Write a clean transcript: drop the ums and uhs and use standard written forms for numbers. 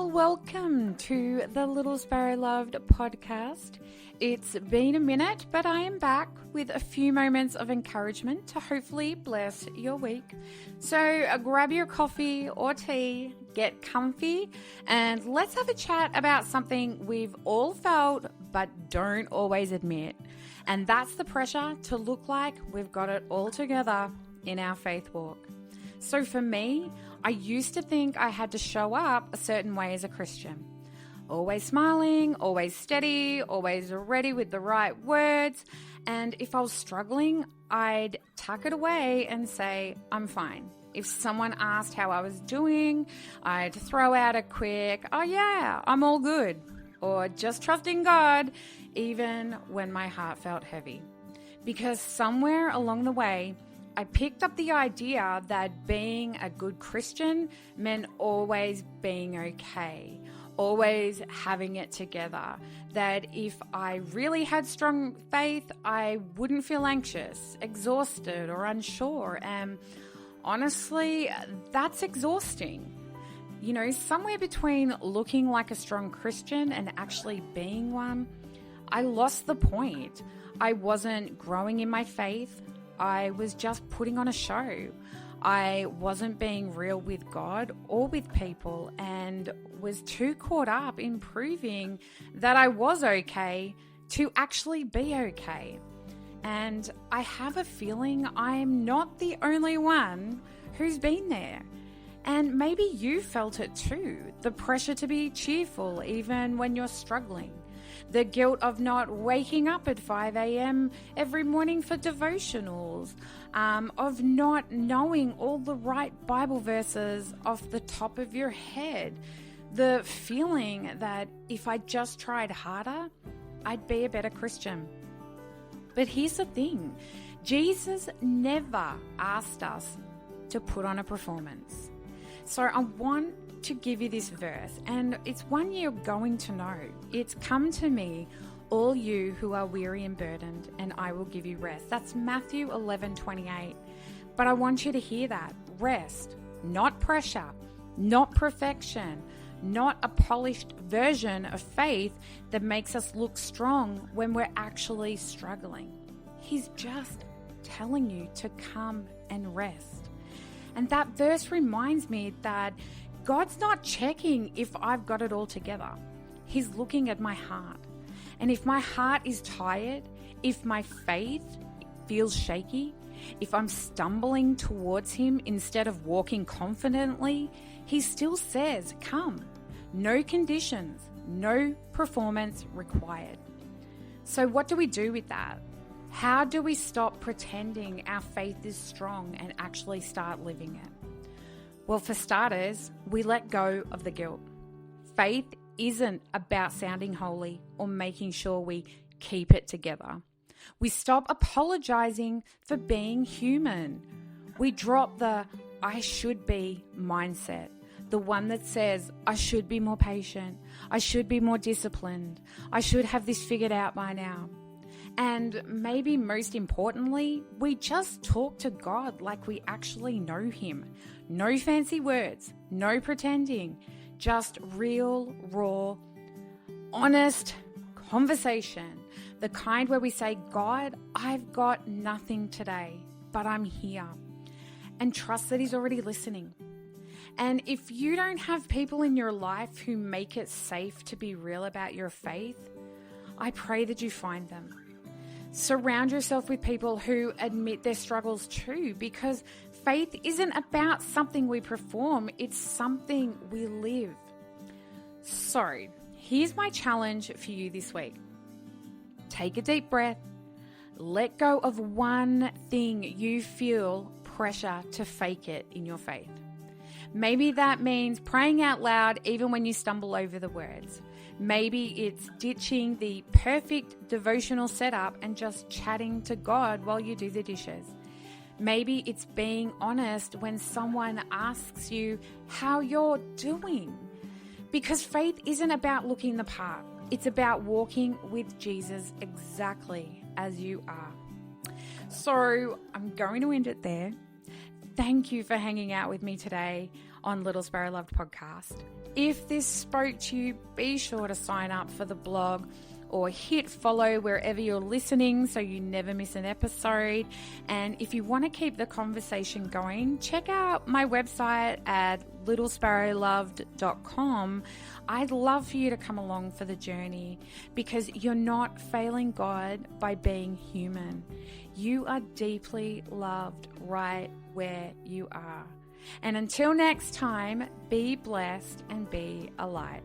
Welcome to the Little Sparrow Loved podcast. It's been a minute, but I am back with a few moments of encouragement to hopefully bless your week. So grab your coffee or tea, get comfy, and let's have a chat about something we've all felt but don't always admit. And that's the pressure to look like we've got it all together in our faith walk. So for me, I used to think I had to show up a certain way as a Christian. Always smiling, always steady, always ready with the right words. And if I was struggling, I'd tuck it away and say, I'm fine. If someone asked how I was doing, I'd throw out a quick, oh yeah, I'm all good. Or just trusting God, even when my heart felt heavy. Because somewhere along the way, I picked up the idea that being a good Christian meant always being okay, always having it together. That if I really had strong faith, I wouldn't feel anxious, exhausted, or unsure. And honestly, that's exhausting. You know, somewhere between looking like a strong Christian and actually being one, I lost the point. I wasn't growing in my faith. I was just putting on a show. I wasn't being real with God or with people and was too caught up in proving that I was okay to actually be okay. And I have a feeling I'm not the only one who's been there. And maybe you felt it too, the pressure to be cheerful even when you're struggling. The guilt of not waking up at 5 a.m. every morning for devotionals, of not knowing all the right Bible verses off the top of your head, the feeling that if I just tried harder, I'd be a better Christian. But here's the thing, Jesus never asked us to put on a performance. So I want to give you this verse, and it's one you're going to know. It's come to me, all you who are weary and burdened, and I will give you rest. That's Matthew 11:28. But I want you to hear that. Rest, not pressure, not perfection, not a polished version of faith that makes us look strong when we're actually struggling. He's just telling you to come and rest. And that verse reminds me that God's not checking if I've got it all together. He's looking at my heart. And if my heart is tired, if my faith feels shaky, if I'm stumbling towards Him instead of walking confidently, He still says, come. No conditions, no performance required. So what do we do with that? How do we stop pretending our faith is strong and actually start living it? Well, for starters, we let go of the guilt. Faith isn't about sounding holy or making sure we keep it together. We stop apologizing for being human. We drop the I should be mindset, the one that says I should be more patient, I should be more disciplined, I should have this figured out by now. And maybe most importantly, we just talk to God like we actually know Him. No fancy words, no pretending, just real, raw, honest conversation. The kind where we say, God, I've got nothing today, but I'm here. And trust that He's already listening. And if you don't have people in your life who make it safe to be real about your faith, I pray that you find them. Surround yourself with people who admit their struggles too, because faith isn't about something we perform, it's something we live. So, here's my challenge for you this week. Take a deep breath. Let go of one thing you feel pressure to fake it in your faith. Maybe that means praying out loud even when you stumble over the words. Maybe it's ditching the perfect devotional setup and just chatting to God while you do the dishes. Maybe it's being honest when someone asks you how you're doing. Because faith isn't about looking the part. It's about walking with Jesus exactly as you are. So I'm going to end it there. Thank you for hanging out with me today. on Little Sparrow Loved podcast. If this spoke to you, be sure to sign up for the blog or hit follow wherever you're listening so you never miss an episode. And if you want to keep the conversation going, check out my website at littlesparrowloved.com. I'd love for you to come along for the journey because you're not failing God by being human. You are deeply loved right where you are. And until next time, be blessed and be a light.